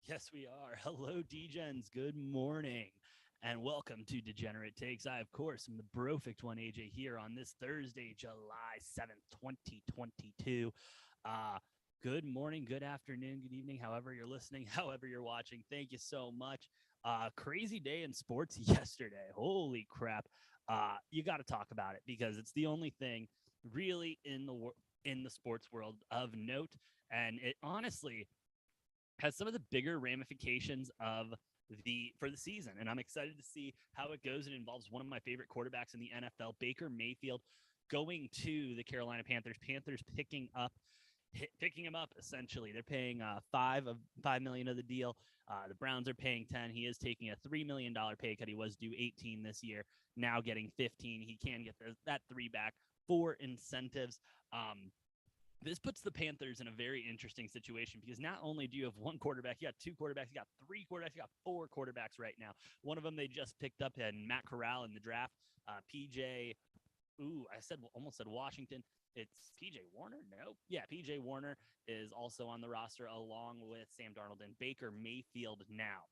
Yes, we are. Hello, Degens. Good morning. And welcome to Degenerate Takes. I, of course, am the Brofict one, AJ, here on this Thursday, July 7th, 2022. Uh, good morning, good afternoon, good evening, however you're listening, however you're watching. Thank you so much. Crazy day in sports yesterday. Holy crap. You got to talk about it because it's the only thing really in the sports world of note. And it honestly has some of the bigger ramifications of the season, and I'm excited to see how it goes. It involves one of my favorite quarterbacks in the NFL, Baker Mayfield, going to the Carolina Panthers. Panthers picking him up essentially. They're paying 5 million of the deal. The Browns are paying 10. He is taking a $3 million pay cut. He was due 18 this year, now getting 15. He can get that three back for incentives. This puts the Panthers in a very interesting situation because not only do you have one quarterback, you got two quarterbacks, you got three quarterbacks, you got four quarterbacks right now. One of them they just picked up in Matt Corral in the draft. PJ, almost said Washington. It's PJ Warner? No. Yeah, PJ Warner is also on the roster along with Sam Darnold and Baker Mayfield now.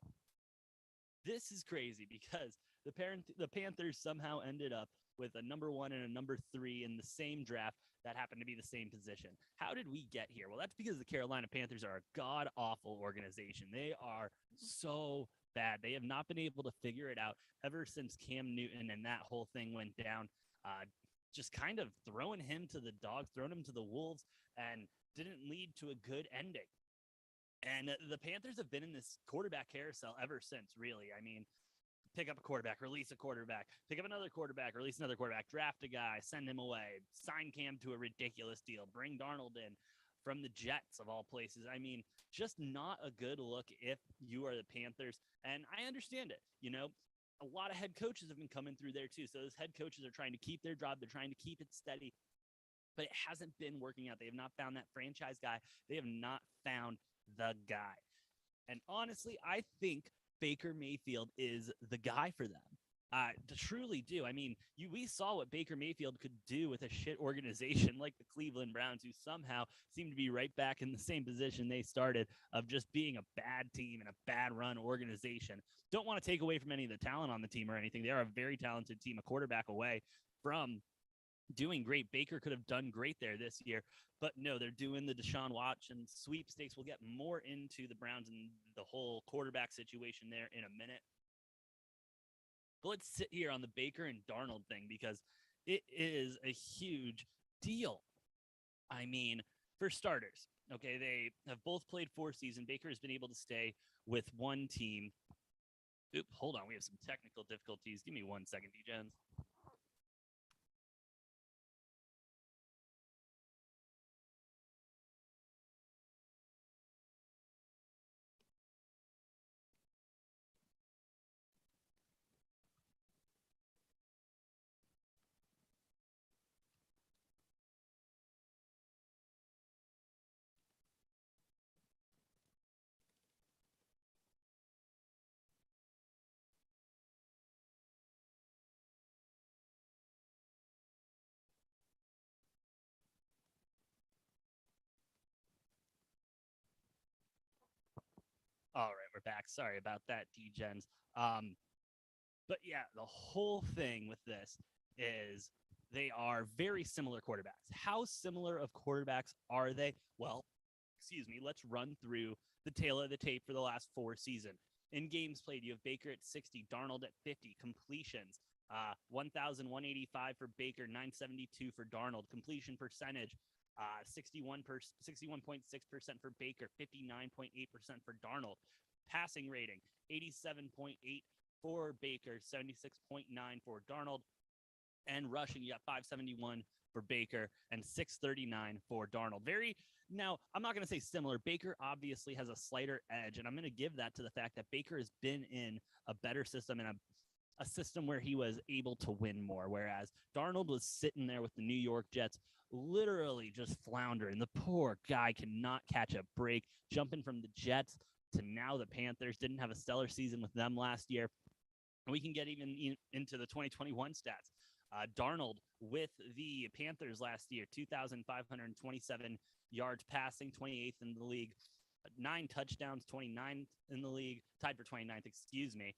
This is crazy because the Panthers somehow ended up with a number one and a number three in the same draft that happened to be the same position. How did we get here? Well, that's because the Carolina Panthers are a god awful organization. They are so bad. They have not been able to figure it out ever since Cam Newton and that whole thing went down. Just kind of throwing him to the dogs, throwing him to the wolves, and didn't lead to a good ending. And the Panthers have been in this quarterback carousel ever since, really. I mean, pick up a quarterback, release a quarterback, pick up another quarterback, release another quarterback, draft a guy, send him away, sign Cam to a ridiculous deal, bring Darnold in from the Jets of all places. I mean, just not a good look if you are the Panthers. And I understand it. You know, a lot of head coaches have been coming through there too. So those head coaches are trying to keep their job. They're trying to keep it steady. But it hasn't been working out. They have not found that franchise guy. They have not found the guy. And honestly, I think Baker Mayfield is the guy for them. To truly do. I mean, we saw what Baker Mayfield could do with a shit organization like the Cleveland Browns, who somehow seem to be right back in the same position they started of just being a bad team and a bad run organization. Don't want to take away from any of the talent on the team or anything. They are a very talented team, a quarterback away from doing great. Baker could have done great there this year, but no, they're doing the Deshaun Watson sweepstakes. We'll get more into the Browns and the whole quarterback situation there in a minute. But let's sit here on the Baker and Darnold thing because it is a huge deal. I mean, for starters, okay, they have both played 4 seasons. Baker has been able to stay with one team. Oop, hold on. We have some technical difficulties. Give me 1 second, D-Gens. All right, we're back. Sorry about that, D-Gens. Um, But yeah, the whole thing with this is they are very similar quarterbacks. How similar of quarterbacks are they? Well, excuse me, let's run through the tail of the tape for the last 4 seasons. In games played, you have Baker at 60, Darnold at 50, completions, 1,185 for Baker, 972 for Darnold, completion percentage, 61.6% for Baker, 59.8% for Darnold, passing rating, 87.8 for Baker, 76.9 for Darnold, and rushing, you got 571 for Baker and 639 for Darnold. Now, I'm not going to say similar. Baker obviously has a slighter edge, and I'm going to give that to the fact that Baker has been in a better system and a system where he was able to win more, whereas Darnold was sitting there with the New York Jets, literally just floundering. The poor guy cannot catch a break, jumping from the Jets to now the Panthers. Didn't have a stellar season with them last year. And we can get even into the 2021 stats. Darnold with the Panthers last year, 2,527 yards passing, 28th in the league. 9 touchdowns, 29th in the league, tied for 29th, excuse me.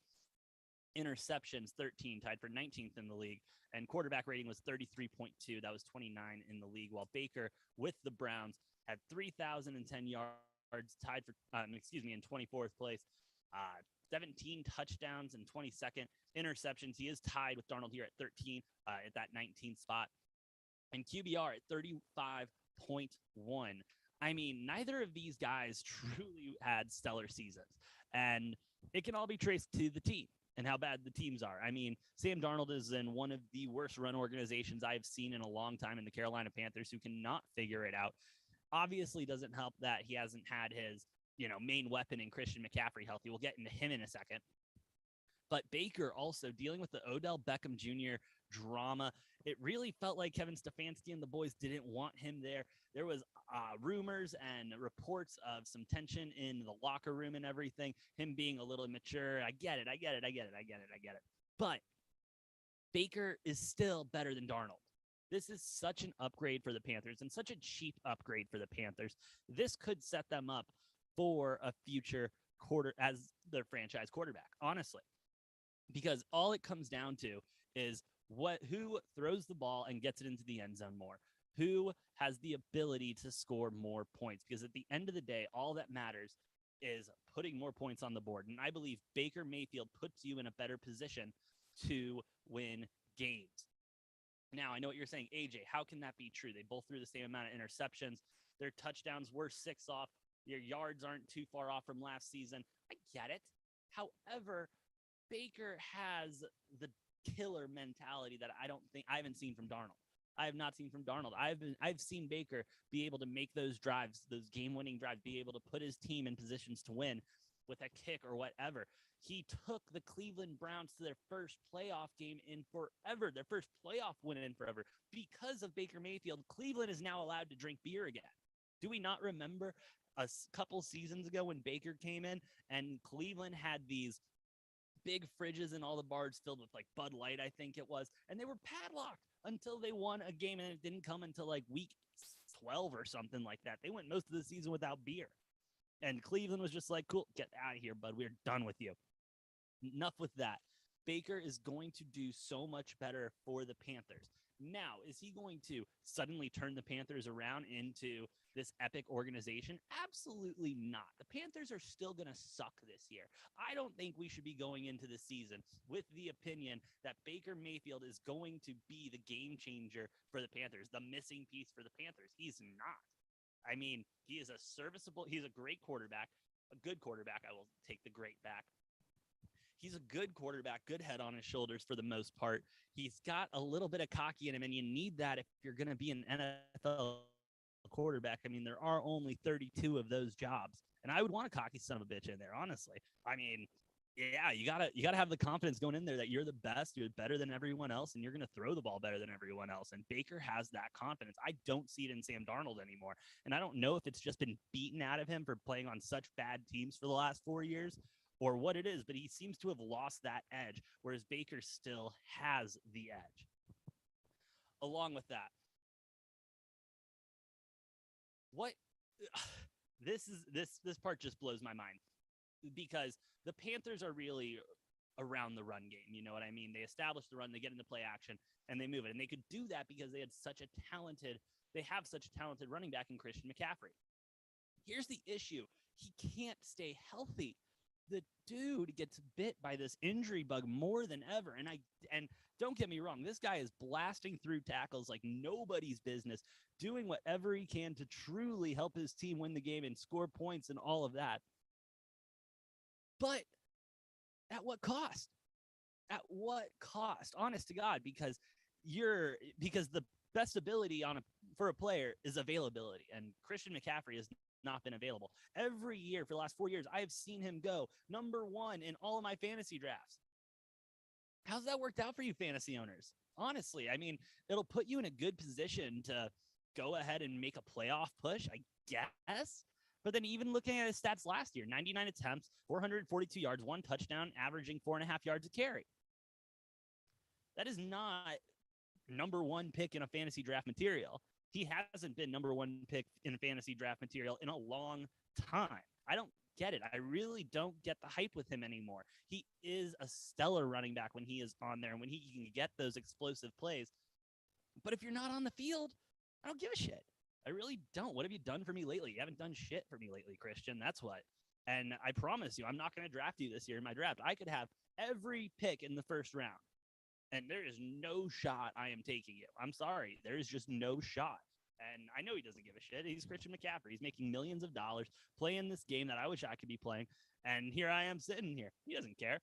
Interceptions, 13, tied for 19th in the league. And quarterback rating was 33.2. That was 29 in the league, while Baker with the Browns had 3,010 yards, tied for, in 24th place. 17 touchdowns and 22nd interceptions. He is tied with Darnold here at 13 at that 19th spot. And QBR at 35.1. I mean, neither of these guys truly had stellar seasons. And it can all be traced to the team and how bad the teams are. I mean, Sam Darnold is in one of the worst run organizations I've seen in a long time in the Carolina Panthers, who cannot figure it out. Obviously doesn't help that he hasn't had his, main weapon in Christian McCaffrey healthy. We'll get into him in a second. But Baker also dealing with the Odell Beckham Jr. drama. It really felt like Kevin Stefanski and the boys didn't want him there. There was rumors and reports of some tension in the locker room and everything, him being a little immature. I get it. But Baker is still better than Darnold. This is such an upgrade for the Panthers and such a cheap upgrade for the Panthers. This could set them up for a future as their franchise quarterback, honestly. Because all it comes down to is who throws the ball and gets it into the end zone more, who has the ability to score more points. Because at the end of the day, all that matters is putting more points on the board. And I believe Baker Mayfield puts you in a better position to win games. Now, I know what you're saying, AJ, how can that be true? They both threw the same amount of interceptions. Their touchdowns were 6 off. Your yards aren't too far off from last season. I get it. However, Baker has the killer mentality that I haven't seen from Darnold. I have not seen from Darnold. I've seen Baker be able to make those drives, those game-winning drives, be able to put his team in positions to win with a kick or whatever. He took the Cleveland Browns to their first playoff game in forever, their first playoff win in forever. Because of Baker Mayfield, Cleveland is now allowed to drink beer again. Do we not remember a couple seasons ago when Baker came in and Cleveland had these big fridges and all the bars filled with like Bud Light, I think it was, and they were padlocked until they won a game, and it didn't come until like week 12 or something like that. They went most of the season without beer, and Cleveland was just like, cool, get out of here, bud. We're done with you. Enough with that. Baker is going to do so much better for the Panthers. Now, is he going to suddenly turn the Panthers around into this epic organization? Absolutely not. The Panthers are still going to suck this year. I don't think we should be going into the season with the opinion that Baker Mayfield is going to be the game changer for the Panthers, the missing piece for the Panthers. He's not. I mean, he's a great quarterback, a good quarterback. I will take the great back. He's a good quarterback, good head on his shoulders for the most part. He's got a little bit of cocky in him, and you need that if you're going to be an NFL quarterback. I mean, there are only 32 of those jobs, and I would want a cocky son of a bitch in there, honestly. I mean, yeah, you gotta have the confidence going in there that you're the best, you're better than everyone else, and you're going to throw the ball better than everyone else. And Baker has that confidence. I don't see it in Sam Darnold anymore, and I don't know if it's just been beaten out of him for playing on such bad teams for the last 4 years, or what it is, but he seems to have lost that edge, whereas Baker still has the edge. Along with that, this part just blows my mind, because the Panthers are really around the run game. You know what I mean? They establish the run, they get into play action, and they move it. And they could do that because they have such a talented running back in Christian McCaffrey. Here's the issue. He can't stay healthy. The dude gets bit by this injury bug more than ever. And don't get me wrong, this guy is blasting through tackles like nobody's business, doing whatever he can to truly help his team win the game and score points and all of that. But at what cost? At what cost? Honest to God, because the best ability for a player is availability, and Christian McCaffrey has not been available. Every year for the last 4 years, I have seen him go number 1 in all of my fantasy drafts. How's that worked out for you fantasy owners? Honestly, I mean, it'll put you in a good position to go ahead and make a playoff push, I guess. But then even looking at his stats last year, 99 attempts, 442 yards, 1 touchdown, averaging 4.5 yards a carry. That is not number 1 pick in a fantasy draft material. He hasn't been number one pick in fantasy draft material in a long time. I don't get it. I really don't get the hype with him anymore. He is a stellar running back when he is on there and when he can get those explosive plays. But if you're not on the field, I don't give a shit. I really don't. What have you done for me lately? You haven't done shit for me lately, Christian. That's what. And I promise you, I'm not going to draft you this year in my draft. I could have every pick in the first round, and there is no shot I am taking you. I'm sorry. There is just no shot. And I know he doesn't give a shit. He's Christian McCaffrey. He's making millions of dollars playing this game that I wish I could be playing. And here I am sitting here. He doesn't care.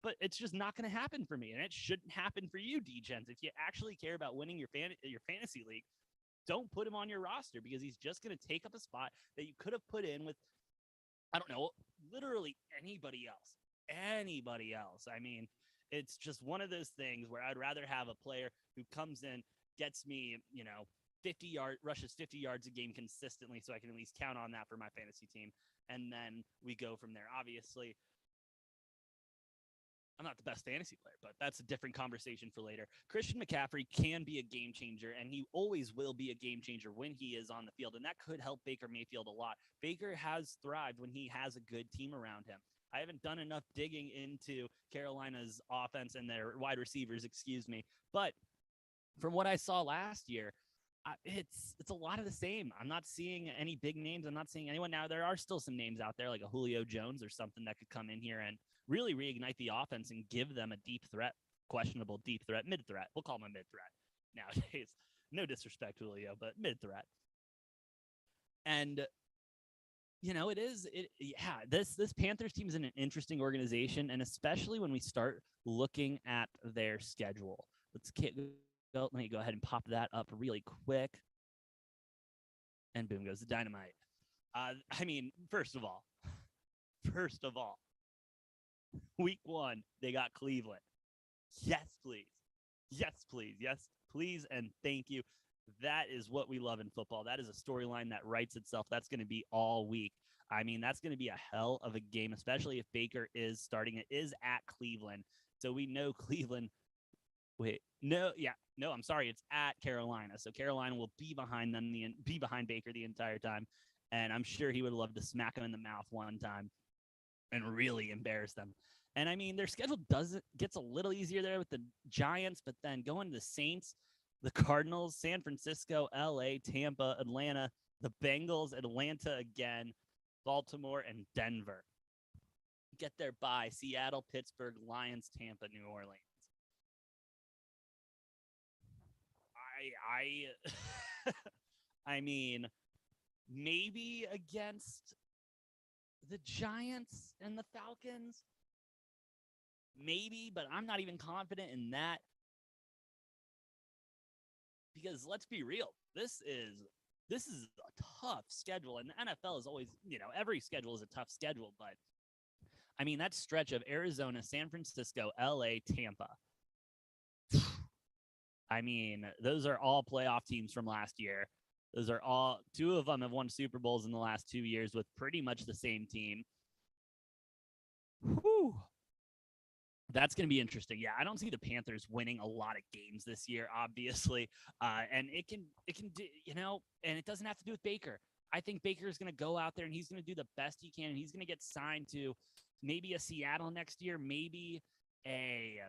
But it's just not going to happen for me. And it shouldn't happen for you, Degens. If you actually care about winning your fantasy league, don't put him on your roster because he's just going to take up a spot that you could have put in with, I don't know, literally anybody else. Anybody else. I mean, it's just one of those things where I'd rather have a player who comes in, gets me, 50 rushes 50 yards a game consistently so I can at least count on that for my fantasy team. And then we go from there. Obviously, I'm not the best fantasy player, but that's a different conversation for later. Christian McCaffrey can be a game changer, and he always will be a game changer when he is on the field, and that could help Baker Mayfield a lot. Baker has thrived when he has a good team around him. I haven't done enough digging into Carolina's offense and their wide receivers, but from what I saw last year, it's a lot of the same. I'm not seeing any big names. I'm not seeing anyone. Now, there are still some names out there like a Julio Jones or something that could come in here and really reignite the offense and give them a deep threat, questionable deep threat, mid threat. We'll call him a mid threat nowadays. No disrespect, Julio, but mid threat. And this Panthers team is an interesting organization, and especially when we start looking at their schedule. Let me go ahead and pop that up really quick. And boom goes the dynamite. First of all, week 1, they got Cleveland. Yes, please. Yes, please. Yes, please. And thank you. That is what we love in football. That is a storyline that writes itself. That's going to be all week. That's going to be a hell of a game, especially if Baker is starting. It is at Cleveland. So we know Cleveland. I'm sorry. It's at Carolina. So Carolina will be behind them, be behind Baker the entire time. And I'm sure he would love to smack him in the mouth one time and really embarrass them. And their schedule gets a little easier there with the Giants, but then going to the Saints, the Cardinals, San Francisco, LA, Tampa, Atlanta, the Bengals, Atlanta again, Baltimore, and Denver. Get there by Seattle, Pittsburgh, Lions, Tampa, New Orleans. Maybe against the Giants and the Falcons. Maybe, but I'm not even confident in that. Because let's be real, this is a tough schedule, and the NFL is always, every schedule is a tough schedule, but that stretch of Arizona, San Francisco, LA, Tampa. Those are all playoff teams from last year. Those are all, 2 of them have won Super Bowls in the last 2 years with pretty much the same team. Whew. That's going to be interesting. Yeah, I don't see the Panthers winning a lot of games this year, obviously. And it can do, and it doesn't have to do with Baker. I think Baker is going to go out there and he's going to do the best he can. And he's going to get signed to maybe a Seattle next year, maybe a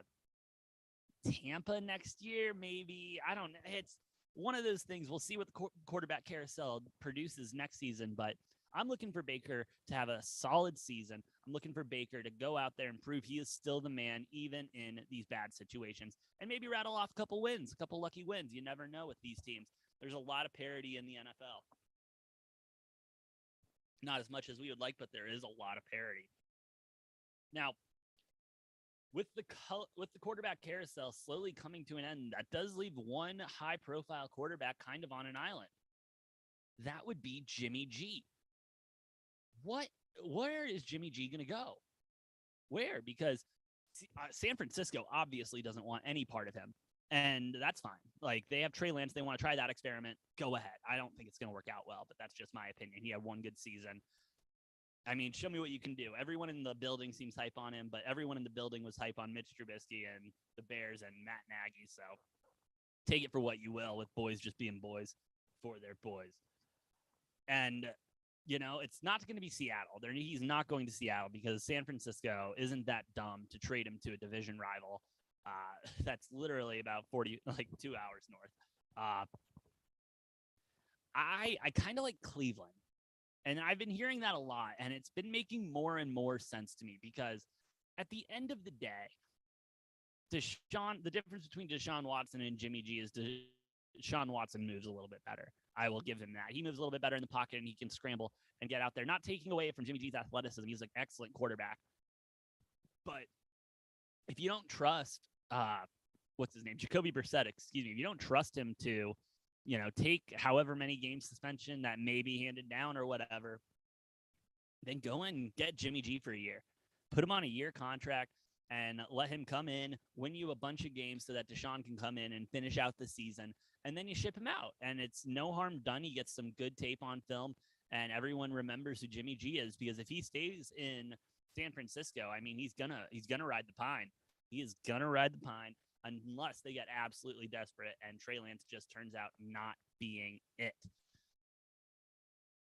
Tampa next year, maybe. I don't know. It's one of those things. We'll see what the quarterback carousel produces next season, but I'm looking for Baker to have a solid season. I'm looking for Baker to go out there and prove he is still the man, even in these bad situations, and maybe rattle off a couple wins, a couple lucky wins. You never know with these teams. There's a lot of parity in the NFL. Not as much as we would like, but there is a lot of parity. Now, with the quarterback carousel slowly coming to an end, that does leave one high-profile quarterback kind of on an island. That would be Jimmy G. Where is Jimmy G going to go? Where? Because San Francisco obviously doesn't want any part of him, and that's fine. Like, they have Trey Lance. They want to try that experiment. Go ahead. I don't think it's going to work out well, but that's just my opinion. He had one good season. Show me what you can do. Everyone in the building seems hype on him, but everyone in the building was hype on Mitch Trubisky and the Bears and Matt Nagy, so take it for what you will with boys just being boys for their boys. And, it's not going to be Seattle. He's not going to Seattle because San Francisco isn't that dumb to trade him to a division rival. That's literally about 2 hours north. I kind of like Cleveland. And I've been hearing that a lot, and it's been making more and more sense to me because at the end of the day, the difference between Deshaun Watson and Jimmy G is Deshaun Watson moves a little bit better. I will give him that. He moves a little bit better in the pocket, and he can scramble and get out there. Not taking away from Jimmy G's athleticism. He's an excellent quarterback. But if you don't trust, what's his name? Jacoby Brissett, excuse me. If you don't trust him to, take however many game suspension that may be handed down or whatever, then go and get Jimmy G for a year. Put him on a year contract and let him come in, win you a bunch of games so that Deshaun can come in and finish out the season. And then you ship him out. And it's no harm done. He gets some good tape on film, and everyone remembers who Jimmy G is, because if he stays in San Francisco, I mean, he's gonna ride the pine. He is gonna ride the pine unless they get absolutely desperate and Trey Lance just turns out not being it.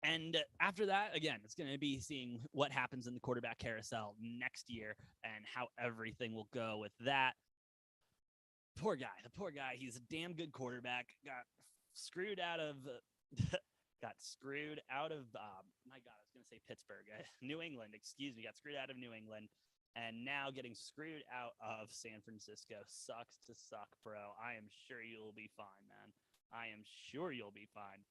And after that, again, it's going to be seeing what happens in the quarterback carousel next year and how everything will go with that. The poor guy, he's a damn good quarterback. Got screwed out of my God, I was going to say Pittsburgh. New England, excuse me. Got screwed out of New England. And now getting screwed out of San Francisco. Sucks to suck, bro. I am sure you'll be fine, man. I am sure you'll be fine.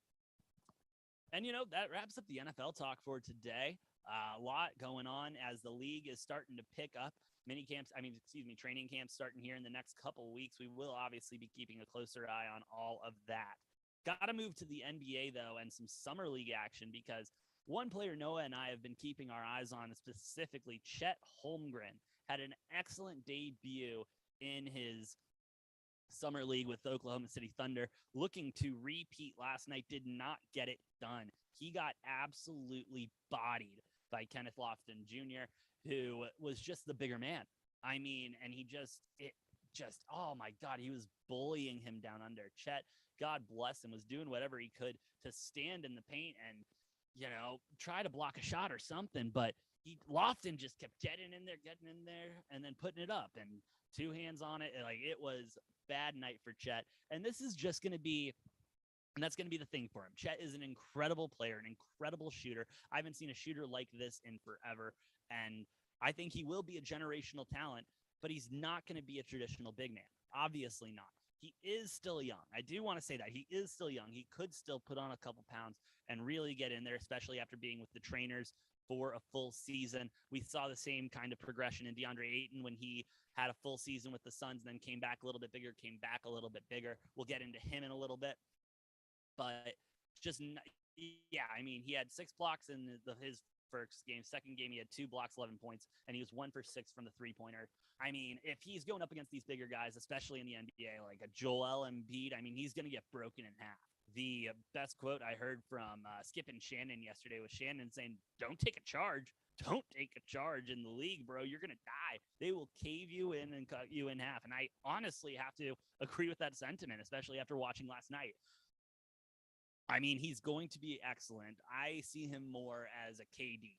And, that wraps up the NFL talk for today. A lot going on as the league is starting to pick up. Training camps starting here in the next couple of weeks. We will obviously be keeping a closer eye on all of that. Got to move to the NBA, though, and some summer league action, because one player Noah and I have been keeping our eyes on, specifically Chet Holmgren, had an excellent debut in his summer league with the Oklahoma City Thunder, looking to repeat last night, did not get it done. He got absolutely bodied by Kenneth Lofton Jr., who was just the bigger man. I mean, and oh my God, he was bullying him down under. Chet, God bless him, was doing whatever he could to stand in the paint and, try to block a shot or something. But Lofton just kept getting in there, and then putting it up, and two hands on it. Like, it was bad night for Chet. And this is just going to be, and that's going to be the thing for him. Chet is an incredible player, an incredible shooter. I haven't seen a shooter like this in forever. And I think he will be a generational talent, but he's not going to be a traditional big man. Obviously not. He is still young. I do want to say that. He is still young. He could still put on a couple pounds and really get in there, especially after being with the trainers for a full season. We saw the same kind of progression in DeAndre Ayton when he had a full season with the Suns, and then came back a little bit bigger, came back a little bit bigger. We'll get into him in a little bit. But just, yeah, I mean, he had 6 blocks in his first game. Second game, he had 2 blocks, 11 points, and he was 1 for 6 from the three-pointer. I mean, if he's going up against these bigger guys, especially in the NBA, like a Joel Embiid, I mean, he's going to get broken in half. The best quote I heard from Skip and Shannon yesterday was Shannon saying, "Don't take a charge. Don't take a charge in the league, bro. You're going to die. They will cave you in and cut you in half." And I honestly have to agree with that sentiment, especially after watching last night. I mean, he's going to be excellent. I see him more as a KD.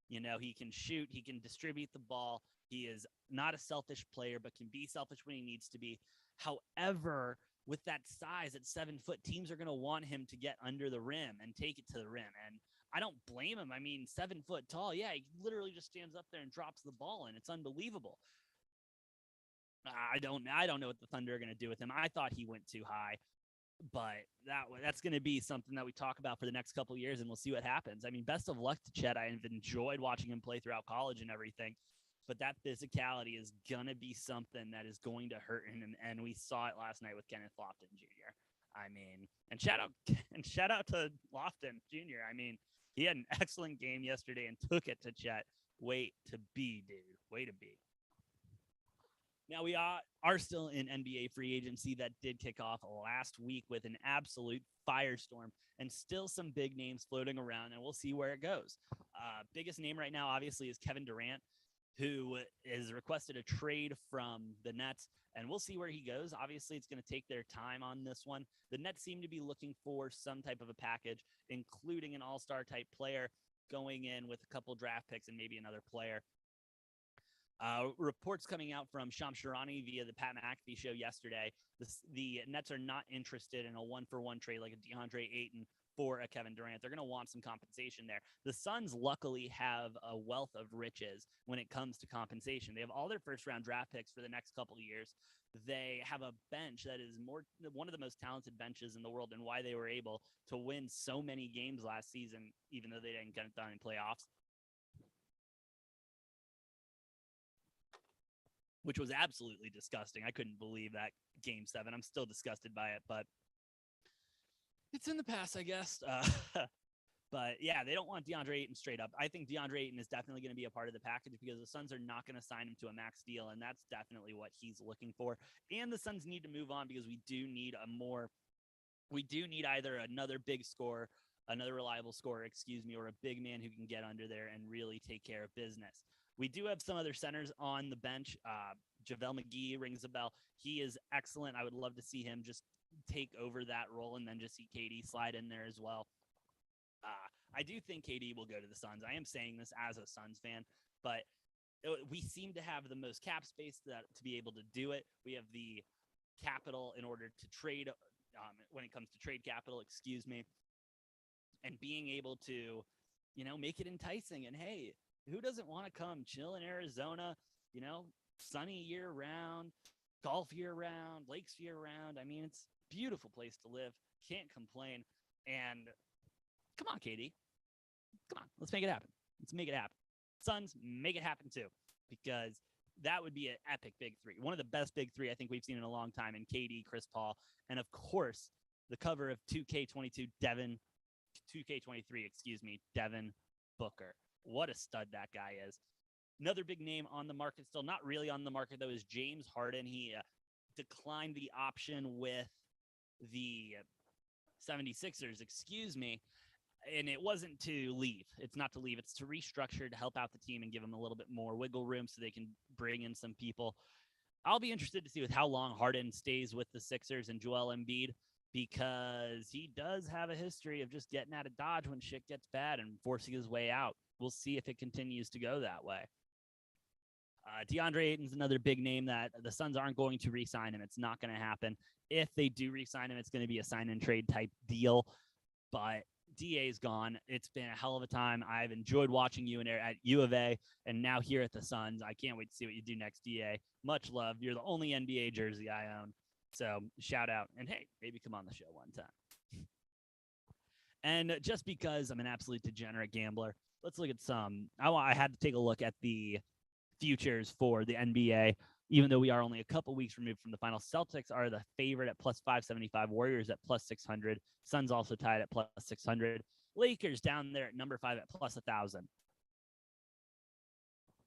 He can shoot. He can distribute the ball. He is not a selfish player, but can be selfish when he needs to be. However, with that size at 7 foot, teams are going to want him to get under the rim and take it to the rim. And I don't blame him. I mean, 7 foot tall. Yeah, he literally just stands up there and drops the ball in. It's unbelievable. I don't know what the Thunder are going to do with him. I thought he went too high. But that's going to be something that we talk about for the next couple of years, and we'll see what happens. I mean, best of luck to Chet. I've enjoyed watching him play throughout college and everything, but that physicality is going to be something that is going to hurt him, and we saw it last night with Kenneth Lofton Jr. I mean, and shout out to Lofton Jr. I mean, he had an excellent game yesterday and took it to Chet. Way to be, dude. Way to be. Now, we are still in NBA free agency that did kick off last week with an absolute firestorm, and still some big names floating around, and we'll see where it goes. Biggest name right now, obviously, is Kevin Durant. who is requested a trade from the Nets, and we'll see where he goes. Obviously, it's going to take their time on this one. The Nets seem to be looking for some type of a package, including an all-star type player going in with a couple draft picks and maybe another player. Reports coming out from Shams Charania via the Pat McAfee show yesterday. The Nets are not interested in a one-for-one trade like a DeAndre Ayton for a Kevin Durant. They're going to want some compensation there. The Suns luckily have a wealth of riches when it comes to compensation. They have all their first-round draft picks for the next couple of years. They have a bench that is one of the most talented benches in the world, and why they were able to win so many games last season, even though they didn't get it done in playoffs, which was absolutely disgusting. I couldn't believe that Game 7. I'm still disgusted by it, but it's in the past, I guess. But yeah, they don't want DeAndre Ayton straight up. I think DeAndre Ayton is definitely going to be a part of the package because the Suns are not going to sign him to a max deal, and that's definitely what he's looking for. And the Suns need to move on because we do need either another big scorer, another reliable scorer, or a big man who can get under there and really take care of business. We do have some other centers on the bench. JaVale McGee rings a bell. He is excellent. I would love to see him just take over that role and then just see KD slide in there as well. I do think KD will go to the Suns. I am saying this as a Suns fan, but we seem to have the most cap space to be able to do it. We have the capital in order to trade when it comes to trade capital, and being able to, make it enticing. And hey, who doesn't want to come chill in Arizona, sunny year round, golf year round, lakes year round? I mean, it's a beautiful place to live. Can't complain. And come on, KD. Come on, let's make it happen. Suns, make it happen too, because that would be an epic big three. One of the best big three I think we've seen in a long time in KD, Chris Paul, and of course, the cover of 2K23, Devin Booker. What a stud that guy is. Another big name on the market, still not really on the market, though, is James Harden. He declined the option with the 76ers, and it wasn't to leave. It's not to leave. It's to restructure, to help out the team and give them a little bit more wiggle room so they can bring in some people. I'll be interested to see with how long Harden stays with the Sixers and Joel Embiid, because he does have a history of just getting out of Dodge when shit gets bad and forcing his way out. We'll see if it continues to go that way. DeAndre Ayton's another big name that the Suns aren't going to re-sign him. It's not going to happen. If they do re-sign him, it's going to be a sign-and-trade type deal. But DA's gone. It's been a hell of a time. I've enjoyed watching you at U of A and now here at the Suns. I can't wait to see what you do next, DA. Much love. You're the only NBA jersey I own. So shout out. And hey, maybe come on the show one time. And just because I'm an absolute degenerate gambler, let's look at some. I had to take a look at the futures for the NBA, even though we are only a couple weeks removed from the final. Celtics are the favorite at plus 575, Warriors at plus 600, Suns also tied at plus 600, Lakers down there at number 5 at plus 1,000.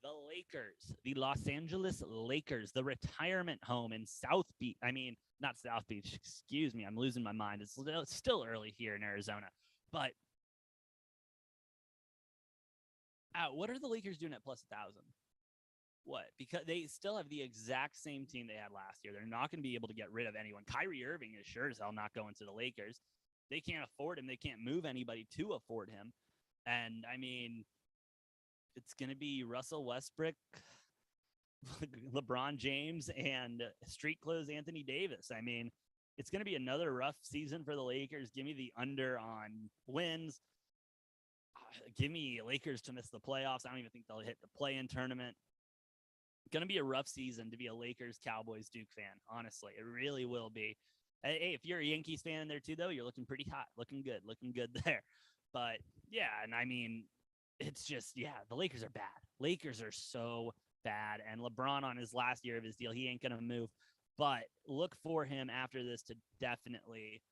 The Lakers, the Los Angeles Lakers, the retirement home in South Beach. I mean, not South Beach, excuse me. I'm losing my mind. It's still early here in Arizona. But what are the Lakers doing at plus 1,000? What? Because they still have the exact same team they had last year. They're not going to be able to get rid of anyone. Kyrie Irving is sure as hell not going to the Lakers. They can't afford him. They can't move anybody to afford him. And, I mean, it's going to be Russell Westbrook, LeBron James, and street clothes Anthony Davis. I mean, it's going to be another rough season for the Lakers. Give me the under on wins. Give me Lakers to miss the playoffs. I don't even think they'll hit the play-in tournament. Going to be a rough season to be a Lakers, Cowboys, Duke fan. Honestly, it really will be. Hey, if you're a Yankees fan in there too, though, you're looking pretty hot, looking good there. But yeah, and I mean, it's just, yeah, the Lakers are bad. Lakers are so bad. And LeBron on his last year of his deal, he ain't going to move. But look for him after this to definitely,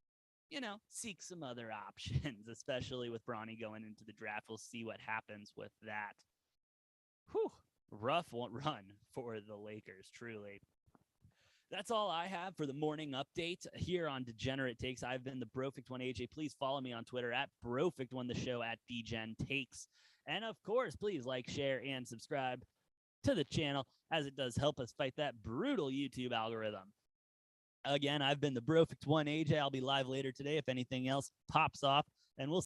seek some other options, especially with Bronny going into the draft. We'll see what happens with that. Whew. Rough run for the Lakers, truly. That's all I have for the morning update here on Degenerate Takes. I've been the Brofict One AJ. Please follow me on Twitter at Brofict One, the show at Degen Takes. And of course, please like, share, and subscribe. to the channel, as it does help us fight that brutal YouTube algorithm. Again, I've been the Brofix1 AJ. I'll be live later today if anything else pops off, and we'll